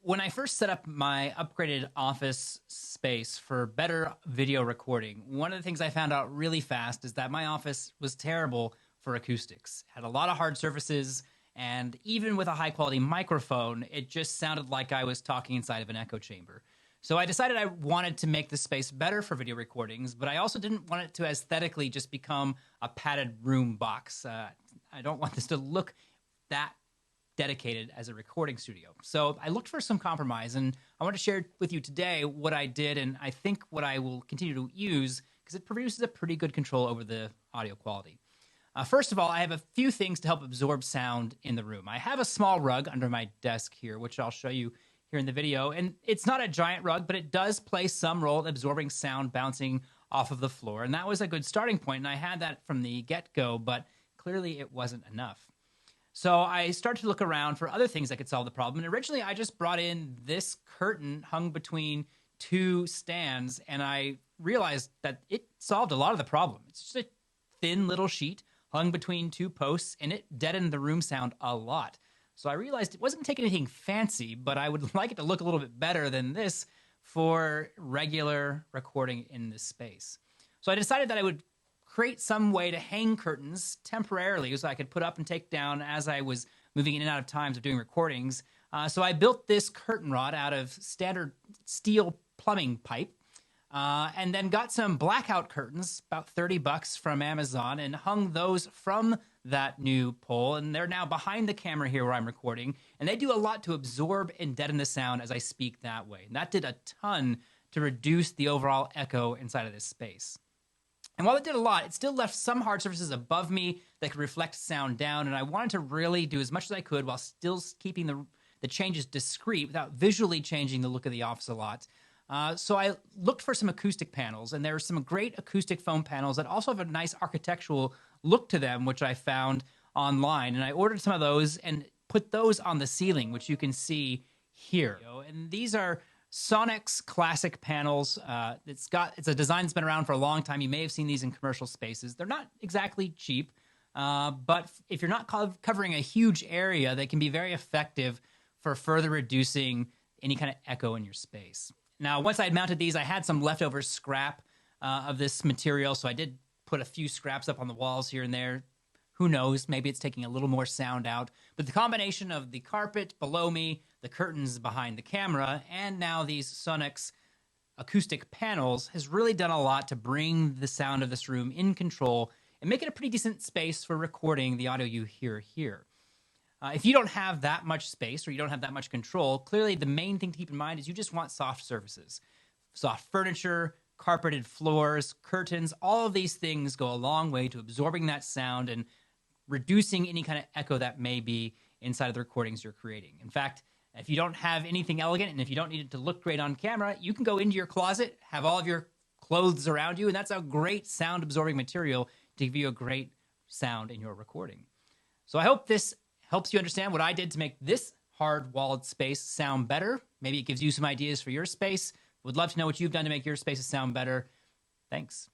When I first set up my upgraded office space for better video recording, one of the things I found out really fast is that my office was terrible for acoustics. It had a lot of hard surfaces, and even with a high quality microphone, it just sounded like I was talking inside of an echo chamber. So I decided I wanted to make the space better for video recordings, but I also didn't want it to aesthetically just become a padded room box. I don't want this to look that dedicated as a recording studio. So I looked for some compromise, and I want to share with you today what I did, and I think what I will continue to use because it produces a pretty good control over the audio quality. First of all, I have a few things to help absorb sound in the room. I have a small rug under my desk here, which I'll show you here in the video, and it's not a giant rug, but it does play some role in absorbing sound bouncing off of the floor, and that was a good starting point, and I had that from the get-go, but clearly it wasn't enough. So I started to look around for other things that could solve the problem. And originally, I just brought in this curtain hung between two stands, and I realized that it solved a lot of the problem. It's just a thin little sheet hung between two posts, and it deadened the room sound a lot. So I realized it wasn't taking anything fancy, but I would like it to look a little bit better than this for regular recording in this space. So I decided that I would create some way to hang curtains temporarily so I could put up and take down as I was moving in and out of times of doing recordings. So I built this curtain rod out of standard steel plumbing pipe, and then got some blackout curtains, about $30 from Amazon, and hung those from that new pole. And they're now behind the camera here where I'm recording, and they do a lot to absorb and deaden the sound as I speak that way. And that did a ton to reduce the overall echo inside of this space. And while it did a lot, it still left some hard surfaces above me that could reflect sound down, and I wanted to really do as much as I could while still keeping the changes discreet without visually changing the look of the office a lot. So I looked for some acoustic panels, and there are some great acoustic foam panels that also have a nice architectural look to them, which I found online. And I ordered some of those and put those on the ceiling, which you can see here. And these are Sonic's classic panels. It's a design that's been around for a long time. You may have seen these in commercial spaces. They're not exactly cheap, but if you're not covering a huge area, they can be very effective for further reducing any kind of echo in your space. Now, once I had mounted these, I had some leftover scrap of this material, so I did put a few scraps up on the walls here and there. Who knows? Maybe it's taking a little more sound out. But the combination of the carpet below me, the curtains behind the camera, and now these Sonic's acoustic panels has really done a lot to bring the sound of this room in control and make it a pretty decent space for recording the audio you hear here. If you don't have that much space or you don't have that much control, clearly the main thing to keep in mind is you just want soft surfaces. Soft furniture, carpeted floors, curtains, all of these things go a long way to absorbing that sound and reducing any kind of echo that may be inside of the recordings you're creating. In fact, if you don't have anything elegant and if you don't need it to look great on camera, you can go into your closet, have all of your clothes around you, and that's a great sound absorbing material to give you a great sound in your recording. So I hope this helps you understand what I did to make this hard-walled space sound better. Maybe it gives you some ideas for your space. Would love to know what you've done to make your spaces sound better. Thanks.